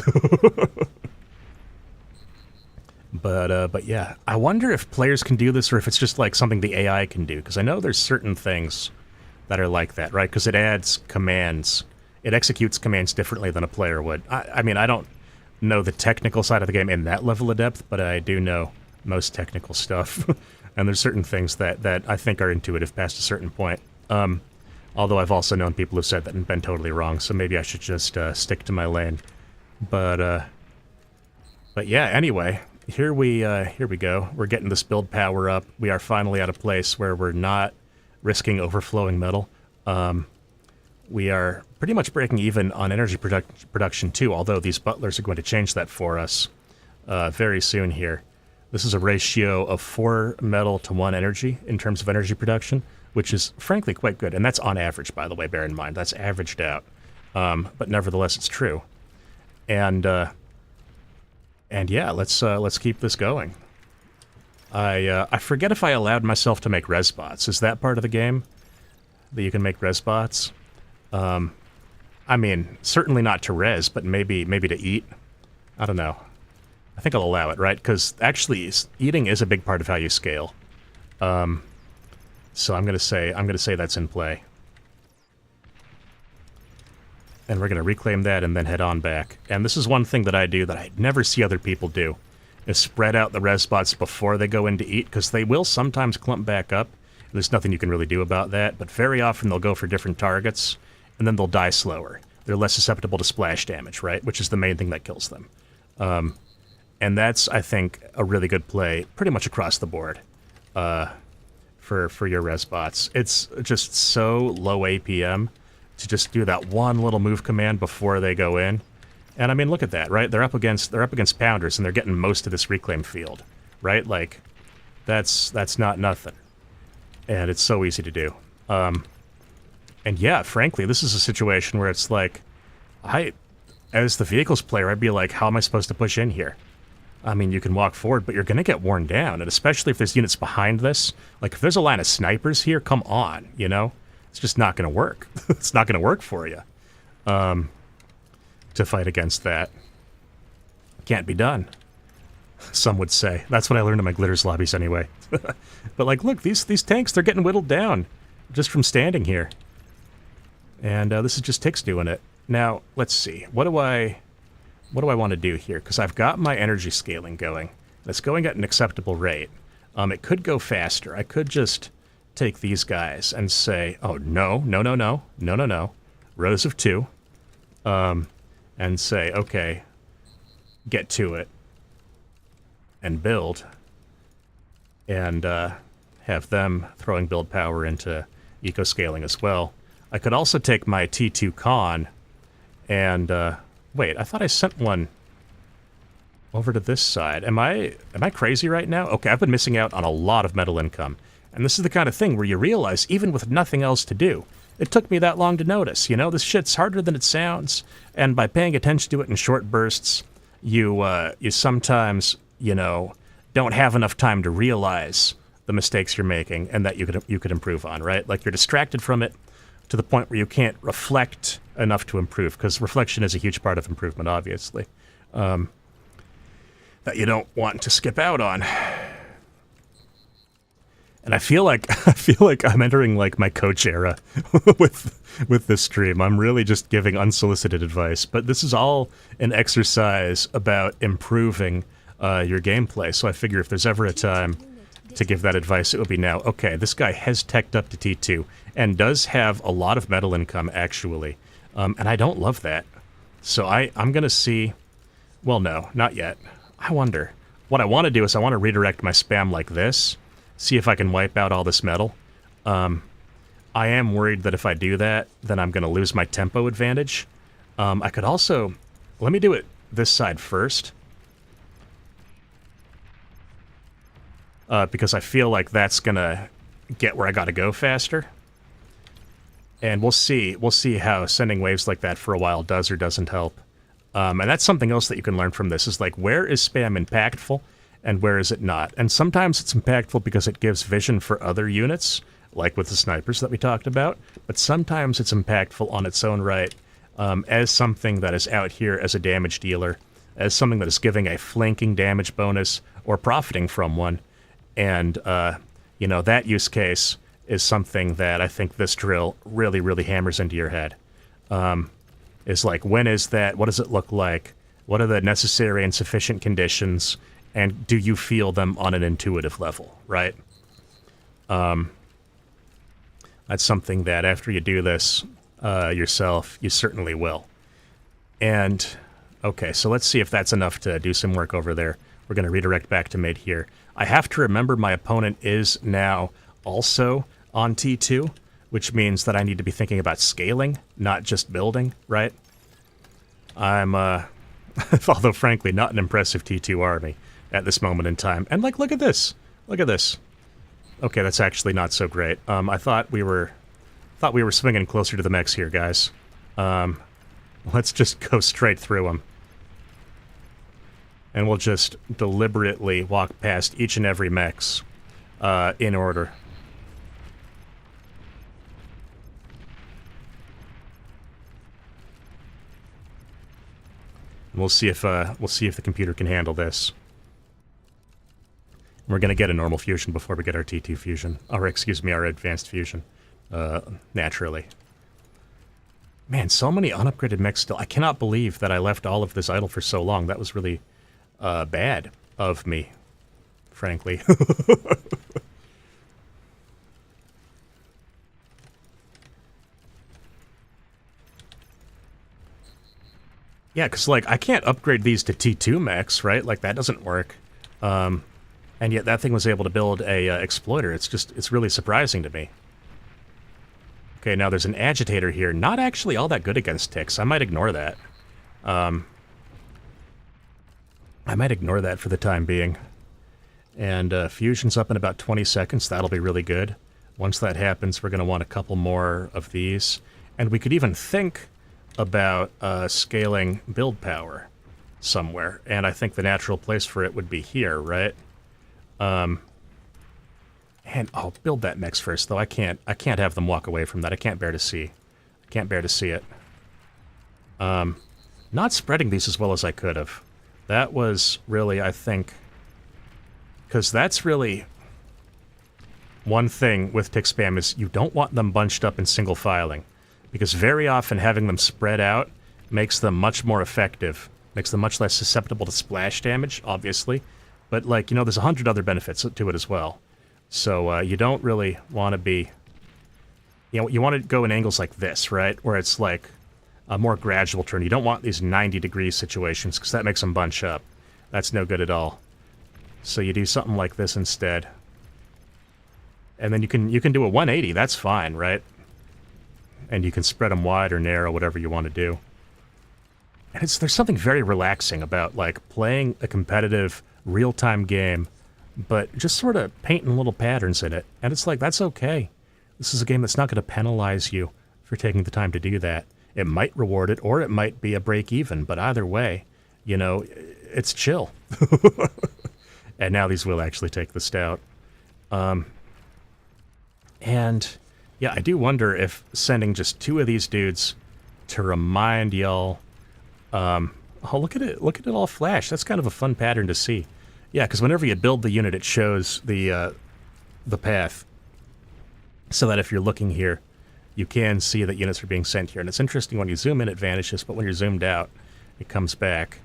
But yeah, I wonder if players can do this or if it's just like something the AI can do. Because I know there's certain things that are like that, right? Because it adds commands, it executes commands differently than a player would. I mean, I don't know the technical side of the game in that level of depth, but I do know most technical stuff. And there's certain things that I think are intuitive past a certain point. Although I've also known people who've said that and been totally wrong, so maybe I should just stick to my lane. But yeah, anyway, here we go. We're getting this build power up. We are finally at a place where we're not risking overflowing metal. We are pretty much breaking even on energy production too, although these butlers are going to change that for us very soon here. This is a ratio of 4 metal to 1 energy in terms of energy production, which is frankly quite good. And that's on average, by the way, bear in mind. That's averaged out. But nevertheless, it's true. And yeah, let's keep this going. I forget if I allowed myself to make res bots. Is that part of the game? That you can make res bots? I mean, certainly not to res, but maybe to eat. I don't know. I think I'll allow it, right? Because actually, eating is a big part of how you scale. So I'm gonna say that's in play. And we're gonna reclaim that and then head on back. And this is one thing that I do that I never see other people do, is spread out the res bots before they go in to eat, because they will sometimes clump back up. There's nothing you can really do about that, but very often they'll go for different targets, and then they'll die slower. They're less susceptible to splash damage, right? Which is the main thing that kills them. And that's, I think, a really good play pretty much across the board for your res bots. It's just so low APM to just do that one little move command before they go in. And I mean, look at that, right? They're up against pounders, and they're getting most of this reclaim field, right? Like, that's not nothing. And it's so easy to do. And yeah, frankly, this is a situation where it's like, as the vehicles player, I'd be like, how am I supposed to push in here? I mean, you can walk forward, but you're going to get worn down, and especially if there's units behind this. Like, if there's a line of snipers here, come on, you know? It's just not going to work. It's not going to work for you to fight against that. Can't be done, some would say. That's what I learned in my glitters lobbies anyway. But, like, look, these tanks, they're getting whittled down just from standing here. And this is just TICKS doing it. Now, let's see. What do I want to do here? Because I've got my energy scaling going. It's going at an acceptable rate. It could go faster. I could just take these guys and say, oh, no. Rows of 2. And say, okay, get to it. And build. And have them throwing build power into eco-scaling as well. I could also take my T2 Con and, wait, I thought I sent one over to this side. Am I crazy right now? Okay, I've been missing out on a lot of metal income. And this is the kind of thing where you realize, even with nothing else to do, it took me that long to notice. You know, this shit's harder than it sounds. And by paying attention to it in short bursts, you sometimes, you know, don't have enough time to realize the mistakes you're making and that you could improve on, right? Like you're distracted from it to the point where you can't reflect enough to improve, because reflection is a huge part of improvement, obviously, that you don't want to skip out on. And I feel like I'm entering like my coach era with this stream. I'm really just giving unsolicited advice, but this is all an exercise about improving your gameplay. So I figure if there's ever a time to give that advice, it would be now. Okay, this guy has teched up to T2 and does have a lot of metal income, actually, and I don't love that. So I'm gonna see. Well, no, not yet. I wonder. What I want to do is I want to redirect my spam like this. See if I can wipe out all this metal. I am worried that if I do that, then I'm going to lose my tempo advantage. I could also... Let me do it this side first. Because I feel like that's going to get where I got to go faster. And we'll see how sending waves like that for a while does or doesn't help. And that's something else that you can learn from this, is like, where is spam impactful? And where is it not? And sometimes it's impactful because it gives vision for other units, like with the snipers that we talked about, but sometimes it's impactful on its own right, as something that is out here as a damage dealer, as something that is giving a flanking damage bonus or profiting from one. And, you know, that use case is something that I think this drill really, really hammers into your head. Is like, when is that? What does it look like? What are the necessary and sufficient conditions? And do you feel them on an intuitive level, right? That's something that after you do this yourself, you certainly will. And, okay, so let's see if that's enough to do some work over there. We're going to redirect back to mid here. I have to remember my opponent is now also on T2, which means that I need to be thinking about scaling, not just building, right? I'm, although frankly, not an impressive T2 army at this moment in time. And like, look at this. Look at this. Okay, that's actually not so great. I thought we were swinging closer to the mechs here, guys. Let's just go straight through them. And we'll just deliberately walk past each and every mechs in order. We'll see if the computer can handle this. We're going to get a normal fusion before we get our T2 fusion. Or, excuse me, our advanced fusion. Naturally. Man, so many unupgraded mechs still. I cannot believe that I left all of this idle for so long. That was really bad of me, frankly. Yeah, because, like, I can't upgrade these to T2 mechs, right? Like, that doesn't work. And yet that thing was able to build a exploiter. It's really surprising to me. Okay, now there's an agitator here. Not actually all that good against ticks. I might ignore that. I might ignore that for the time being. And fusion's up in about 20 seconds. That'll be really good. Once that happens, we're going to want a couple more of these. And we could even think about scaling build power somewhere. And I think the natural place for it would be here, right? And I'll build that mechs first, though. I can't have them walk away from that. I can't bear to see. I can't bear to see it. Not spreading these as well as I could have. That was really, I think, because that's really one thing with tick spam is you don't want them bunched up in single filing, because very often having them spread out makes them much more effective, makes them much less susceptible to splash damage, obviously. But, like, you know, there's 100 other benefits to it as well. So you don't really want to be... You know, you want to go in angles like this, right? Where it's like a more gradual turn. You don't want these 90-degree situations, because that makes them bunch up. That's no good at all. So you do something like this instead. And then you can do a 180. That's fine, right? And you can spread them wide or narrow, whatever you want to do. And there's something very relaxing about, like, playing a competitive, real-time game but just sort of painting little patterns in it. And it's like, that's okay. This is a game that's not going to penalize you for taking the time to do that. It might reward it, or it might be a break even, but either way, you know, it's chill. And now these will actually take the stout. And yeah, I do wonder if sending just 2 of these dudes to remind y'all, oh, look at it all flash. That's kind of a fun pattern to see. Yeah, because whenever you build the unit, it shows the path, so that if you're looking here, you can see that units are being sent here. And it's interesting, when you zoom in, it vanishes, but when you're zoomed out, it comes back.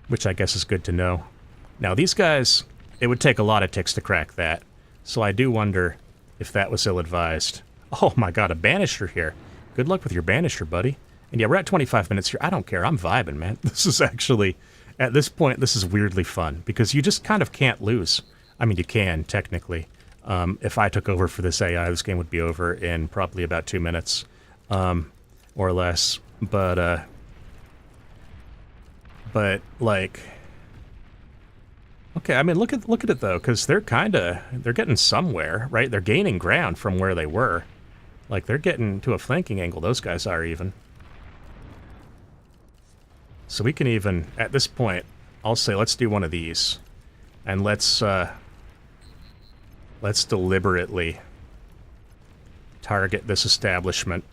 Which I guess is good to know. Now, these guys, it would take a lot of ticks to crack that. So I do wonder if that was ill-advised. Oh my god, a banisher here. Good luck with your banisher, buddy. And yeah, we're at 25 minutes here. I don't care. I'm vibing, man. This is actually, at this point, this is weirdly fun. Because you just kind of can't lose. I mean, you can, technically. If I took over for this AI, this game would be over in probably about 2 minutes. Or less. But like, okay, I mean, look at it though, because they're getting somewhere, right? They're gaining ground from where they were. Like, they're getting to a flanking angle, those guys are even. So we can even, at this point, I'll say let's do one of these. And let's deliberately target this establishment.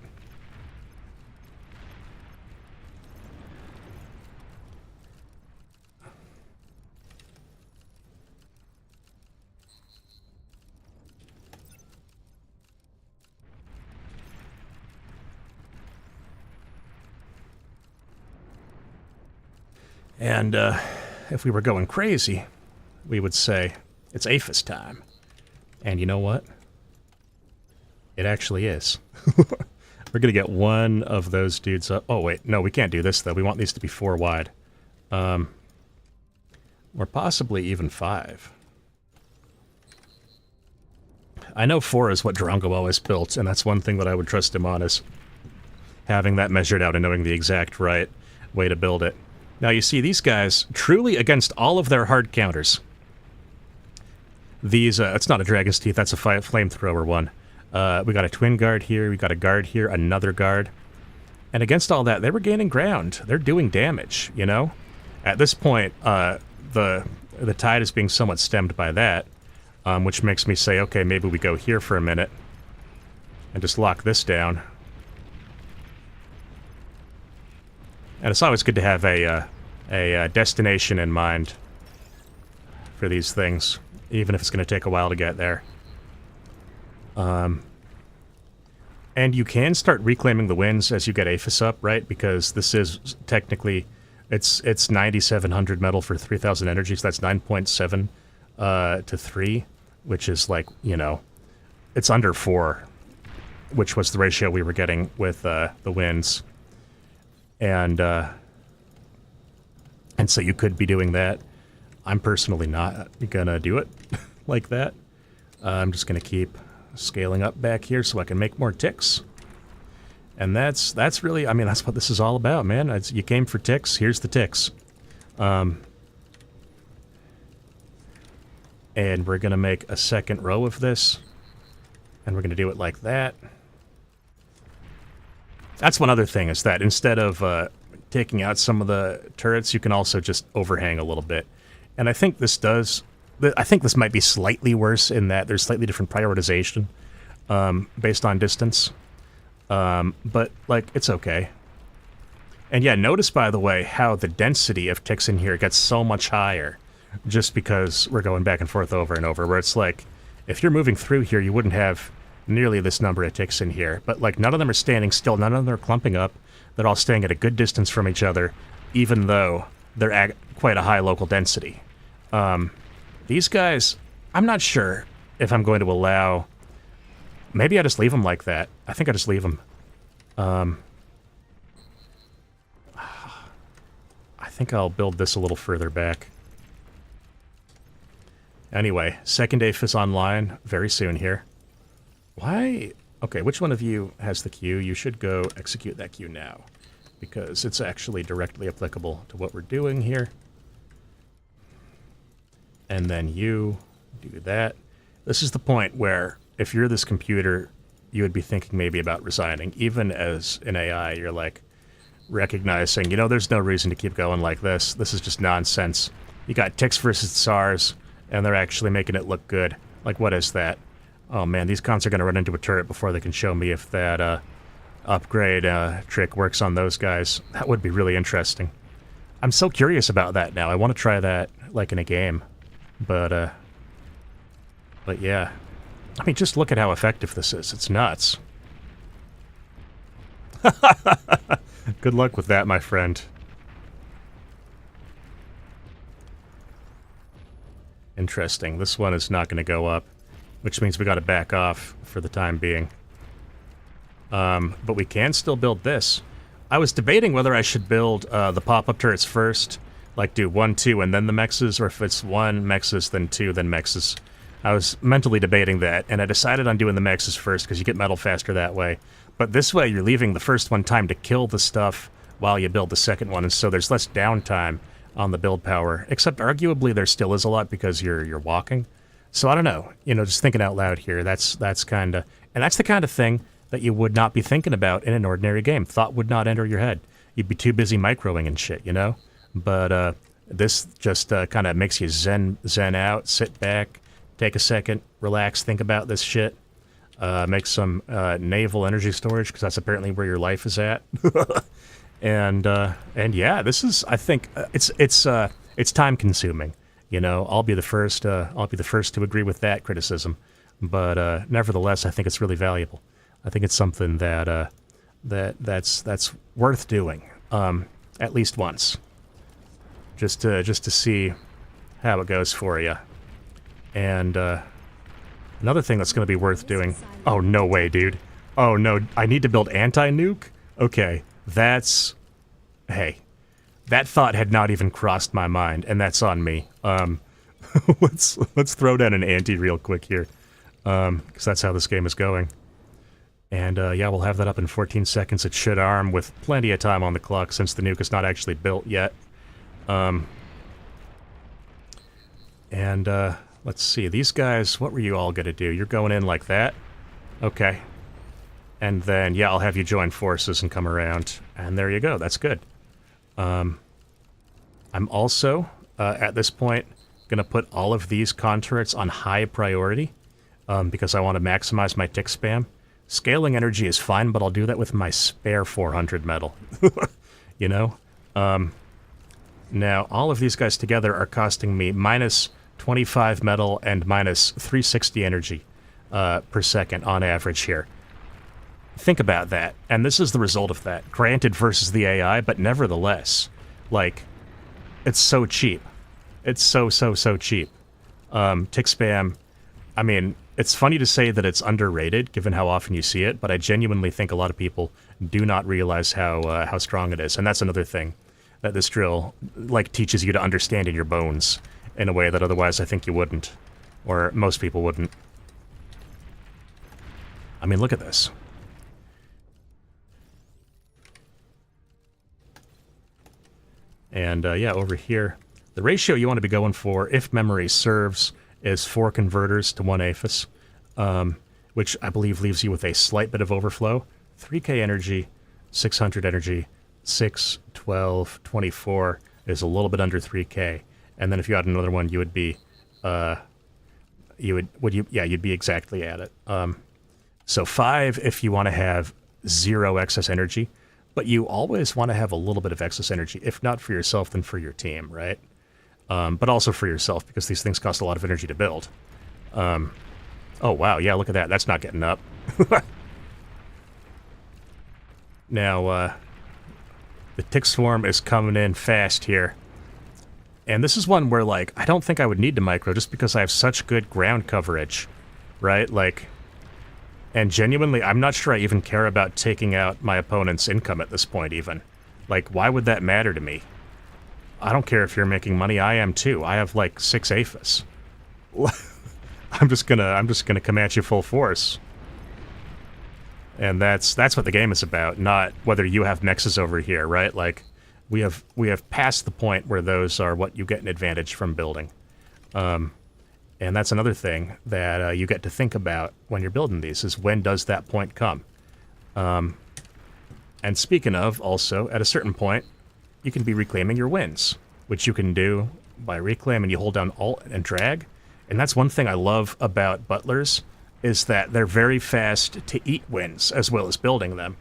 And if we were going crazy, we would say, it's APHIS time. And you know what? It actually is. We're going to get one of those dudes up. Oh, wait. No, we can't do this, though. We want these to be 4 wide. Or possibly even 5. I know 4 is what Drongo always built, and that's one thing that I would trust him on, is having that measured out and knowing the exact right way to build it. Now, you see, these guys, truly against all of their hard counters. These, it's not a Dragon's Teeth, that's a flamethrower one. We got a twin guard here, we got a guard here, another guard. And against all that, they were gaining ground. They're doing damage, you know? At this point, the tide is being somewhat stemmed by that, which makes me say, okay, maybe we go here for a minute and just lock this down. And it's always good to have a destination in mind for these things, even if it's going to take a while to get there. And you can start reclaiming the wins as you get APHIS up, right? Because this is technically, it's 9,700 metal for 3,000 energy, so that's 9.7 to 3, which is like, you know, it's under 4, which was the ratio we were getting with the wins. And so you could be doing that. I'm personally not gonna do it like that. I'm just gonna keep scaling up back here so I can make more ticks. And that's really, I mean, that's what this is all about, man. You came for ticks, here's the ticks. And we're gonna make a second row of this. And we're gonna do it like that. That's one other thing, is that instead of taking out some of the turrets, you can also just overhang a little bit. And I think this does... I think this might be slightly worse in that there's slightly different prioritization based on distance. But, like, it's okay. And yeah, notice, by the way, how the density of ticks in here gets so much higher just because we're going back and forth over and over, where it's like, if you're moving through here, you wouldn't have nearly this number of ticks in here, but like none of them are standing still, none of them are clumping up. They're all staying at a good distance from each other, even though they're at quite a high local density. These guys, I'm not sure if I'm going to allow... Maybe I just leave them like that. I think I just leave them. I think I'll build this a little further back. Anyway, second APHIS online very soon here. Why? Okay, which one of you has the queue? You should go execute that queue now, because it's actually directly applicable to what we're doing here. And then you do that. This is the point where if you're this computer, you would be thinking maybe about resigning. Even as an AI, you're like recognizing, there's no reason to keep going like this. This is just nonsense. You got TICKS versus SARS, and they're actually making it look good. Like, what is that? Oh man, these cons are going to run into a turret before they can show me if that upgrade trick works on those guys. That would be really interesting. I'm so curious about that now. I want to try that, like, in a game. But yeah. I mean, just look at how effective this is. It's nuts. Good luck with that, my friend. Interesting. This one is not going to go up, which means we got to back off for the time being. But we can still build this. I was debating whether I should build the pop-up turrets first, like do 1, 2, and then the mexes, or if it's 1 mexes, then 2, then mexes. I was mentally debating that, and I decided on doing the mexes first because you get metal faster that way. But this way, you're leaving the first one time to kill the stuff while you build the second one, and so there's less downtime on the build power. Except, arguably, there still is a lot because you're walking. So I don't know. Just thinking out loud here. That's kind of, and that's the kind of thing that you would not be thinking about in an ordinary game. Thought would not enter your head. You'd be too busy microing and shit, But this just kind of makes you zen out, sit back, take a second, relax, think about this shit. Make some naval energy storage, because that's apparently where your life is at. and yeah, this is, I think, it's time consuming. I'll be the first to agree with that criticism. But nevertheless, I think it's really valuable. I think it's something that's worth doing, at least once, just to see how it goes for you. And another thing that's going to be worth doing. Oh, no way, dude. Oh no, I need to build anti-nuke? Okay, hey, that thought had not even crossed my mind, and that's on me. Let's throw down an anti real quick here, because that's how this game is going. And yeah, we'll have that up in 14 seconds. It should arm with plenty of time on the clock since the nuke is not actually built yet. Let's see, these guys, what were you all gonna do? You're going in like that? Okay. And then, yeah, I'll have you join forces and come around. And there you go, that's good. I'm also, at this point, gonna put all of these con turrets on high priority, because I want to maximize my tick spam. Scaling energy is fine, but I'll do that with my spare 400 metal. Now, all of these guys together are costing me minus 25 metal and minus 360 energy per second on average here. Think about that. And this is the result of that. Granted versus the AI, but nevertheless, like, it's so cheap. It's so cheap. Tick spam, I mean, it's funny to say that it's underrated, given how often you see it, but I genuinely think a lot of people do not realize how strong it is. And that's another thing that this drill, like, teaches you to understand in your bones in a way that otherwise I think you wouldn't. Or most people wouldn't. I mean, look at this. And, yeah, over here, the ratio you want to be going for, if memory serves, is 4 converters to 1 aphis, which I believe leaves you with a slight bit of overflow. 3k energy, 600 energy, 6, 12, 24 is a little bit under 3k. And then if you had another one, you would be, you'd be exactly at it. So 5 if you want to have 0 excess energy, but you always want to have a little bit of excess energy, if not for yourself, then for your team, right? But also for yourself, because these things cost a lot of energy to build. Oh, wow, yeah, look at that. That's not getting up. Now, the tick swarm is coming in fast here. And this is one where, like, I don't think I would need to micro just because I have such good ground coverage, right? Like, and genuinely, I'm not sure I even care about taking out my opponent's income at this point, even. Like, why would that matter to me? I don't care if you're making money, I am too. I have, like, 6 aphis. I'm just gonna come at you full force. And that's what the game is about, not whether you have mexes over here, right? Like, we have passed the point where those are what you get an advantage from building. And that's another thing that you get to think about when you're building these, is when does that point come? And speaking of, also, at a certain point, you can be reclaiming your wins, which you can do by reclaim, and you hold down Alt and drag. And that's one thing I love about butlers, is that they're very fast to eat wins as well as building them.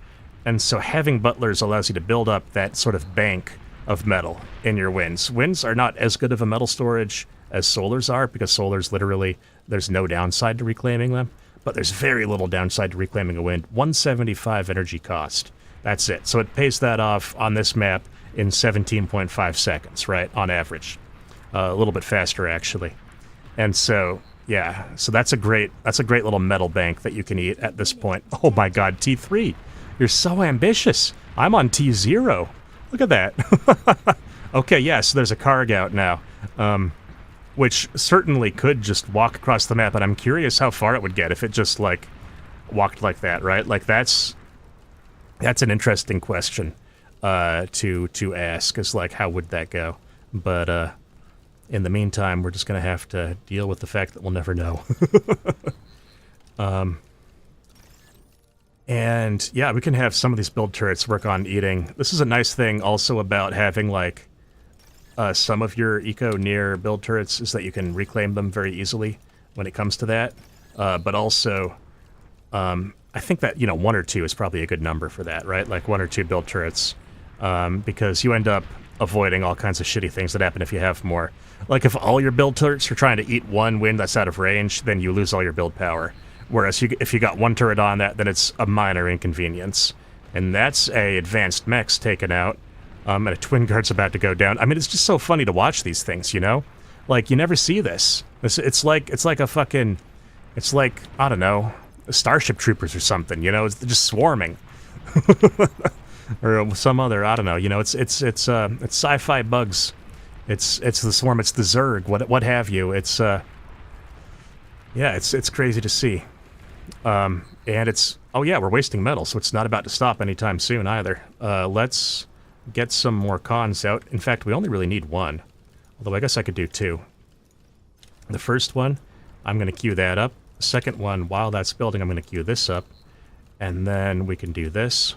And so having butlers allows you to build up that sort of bank of metal in your wins. Wins are not as good of a metal storage as solars are, because solars literally, there's no downside to reclaiming them, but there's very little downside to reclaiming a wind. 175 energy cost. That's it. So it pays that off on this map in 17.5 seconds, right, on average. A little bit faster, actually. And so, yeah, so that's a great little metal bank that you can eat at this point. Oh my god, T3, you're so ambitious. I'm on T0. Look at that. Okay, yeah, so there's a Karg out now, which certainly could just walk across the map, and I'm curious how far it would get if it just, like, walked like that, right? Like, that's an interesting question to ask, is, like, how would that go? But, in the meantime, we're just going to have to deal with the fact that we'll never know. And, yeah, we can have some of these build turrets work on eating. This is a nice thing also about having, like, some of your eco-near build turrets, is that you can reclaim them very easily when it comes to that. But also, I think that, 1 or 2 is probably a good number for that, right? Like 1 or 2 build turrets, because you end up avoiding all kinds of shitty things that happen if you have more. Like, if all your build turrets are trying to eat one wind that's out of range, then you lose all your build power. Whereas if you got 1 turret on that, then it's a minor inconvenience. And that's a advanced mech's taken out, and a twin guard's about to go down. I mean, it's just so funny to watch these things, you know? Like, you never see this. It's like a fucking... It's like, I don't know, Starship Troopers or something, you know? It's just swarming. Or some other, I don't know, you know, it's sci-fi bugs. It's the swarm, it's the Zerg, what have you. It's yeah, it's crazy to see. And it's, oh yeah, we're wasting metal, so it's not about to stop anytime soon either. Let's get some more cons out. In fact, we only really need 1. Although I guess I could do 2. The first one, I'm going to queue that up. The second one, while that's building, I'm going to queue this up. And then we can do this.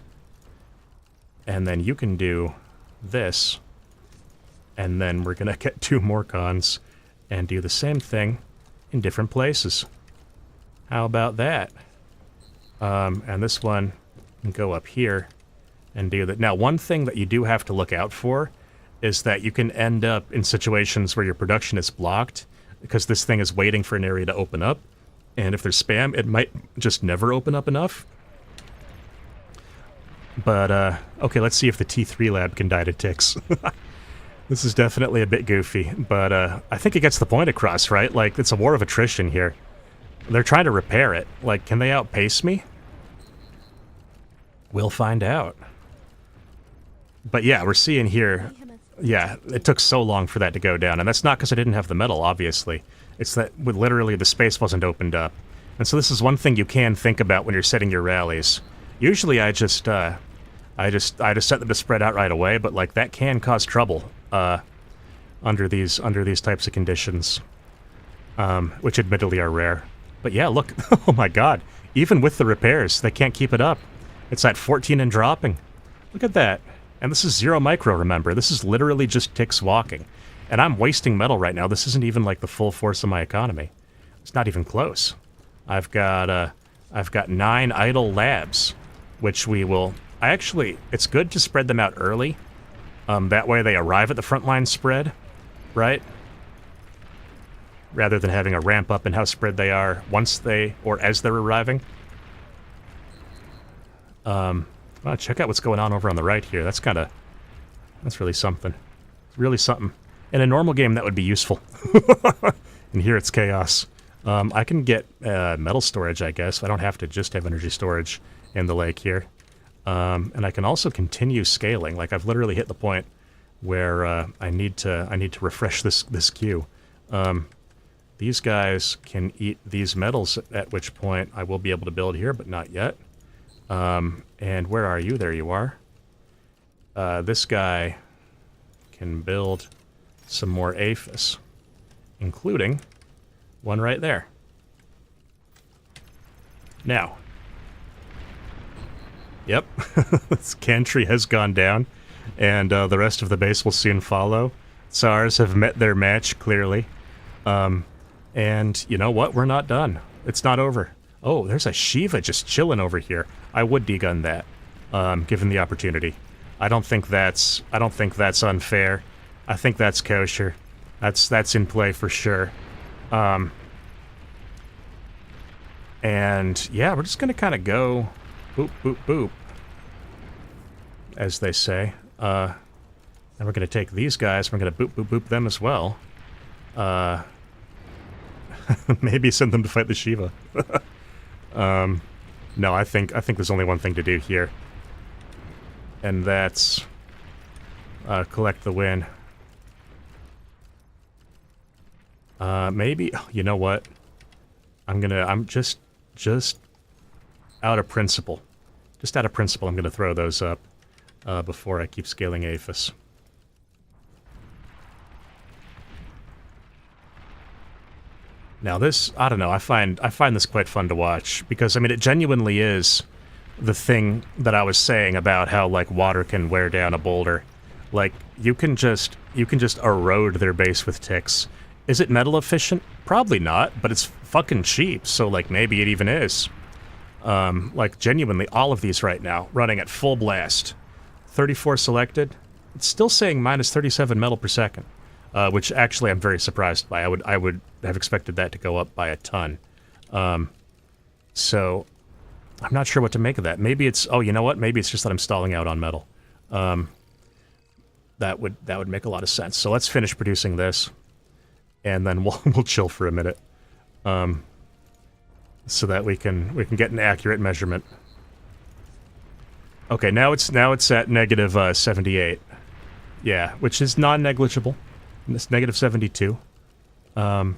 And then you can do this. And then we're going to get 2 more cons and do the same thing in different places. How about that? And this one can go up here and do that. Now, one thing that you do have to look out for is that you can end up in situations where your production is blocked because this thing is waiting for an area to open up. And if there's spam, it might just never open up enough. But, okay, let's see if the T3 lab can die to ticks. This is definitely a bit goofy, but I think it gets the point across, right? Like, it's a war of attrition here. They're trying to repair it. Like, can they outpace me? We'll find out. But yeah, we're seeing here, yeah, it took so long for that to go down, and that's not because I didn't have the metal, obviously. It's that literally the space wasn't opened up. And so this is one thing you can think about when you're setting your rallies. Usually I just set them to spread out right away, but like that can cause trouble under these types of conditions, which admittedly are rare. But yeah, look, oh my god, even with the repairs, they can't keep it up. It's at 14 and dropping. Look at that. And this is 0 micro, remember. This is literally just ticks walking. And I'm wasting metal right now. This isn't even like the full force of my economy. It's not even close. I've got 9 idle labs, which we will... it's good to spread them out early. That way they arrive at the frontline spread, right? Rather than having a ramp up in how spread they are once they, or as they're arriving. Well, check out what's going on over on the right here. That's really something. It's really something. In a normal game, that would be useful. And here it's chaos. I can get metal storage, I guess. I don't have to just have energy storage in the lake here. And I can also continue scaling. Like, I've literally hit the point where I need to refresh this queue. These guys can eat these metals, at which point I will be able to build here, but not yet. And where are you? There you are. This guy can build some more APHIS. including one right there. Now. Yep, this gantry has gone down, and the rest of the base will soon follow. SARS have met their match, clearly. And you know what? We're not done. It's not over. Oh, there's a Shiva just chilling over here. I would degun that, given the opportunity. I don't think that's unfair. I think that's kosher. That's in play for sure. And yeah, we're just gonna kind of go boop boop boop, as they say. And we're gonna take these guys. We're gonna boop boop boop them as well. Maybe send them to fight the Shiva. No, I think there's only one thing to do here, and that's collect the win. Maybe, you know what? I'm just out of principle. Just out of principle, I'm gonna throw those up before I keep scaling Aphis. Now this, I don't know, I find this quite fun to watch, because, I mean, it genuinely is the thing that I was saying about how, like, water can wear down a boulder. Like, you can just erode their base with ticks. Is it metal efficient? Probably not, but it's fucking cheap, so, like, maybe it even is. Like, genuinely, all of these right now, running at full blast. 34 selected. It's still saying minus 37 metal per second. Which actually I'm very surprised by. I would have expected that to go up by a ton. So I'm not sure what to make of that. Maybe it's, oh, you know what? Maybe it's just that I'm stalling out on metal. That would make a lot of sense. So let's finish producing this, and then we'll chill for a minute, so that we can get an accurate measurement. Okay, now it's at negative 78. Yeah, which is non-negligible. And it's negative 72. Enemy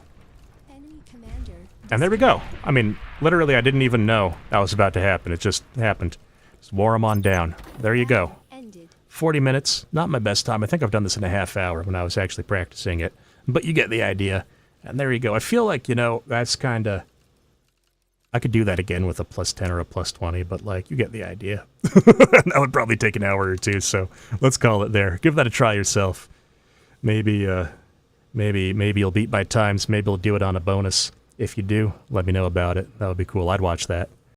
commander. And there we go. I mean, literally, I didn't even know that was about to happen. It just happened. Just wore them on down. There you go. Ended. 40 minutes. Not my best time. I think I've done this in a half hour when I was actually practicing it. But you get the idea. And there you go. I feel like, you know, that's kind of... I could do that again with a plus 10 or a plus 20, but, like, you get the idea. That would probably take an hour or two, so let's call it there. Give that a try yourself. Maybe you'll beat my times. Maybe you'll do it on a bonus. If you do, let me know about it. That would be cool. I'd watch that.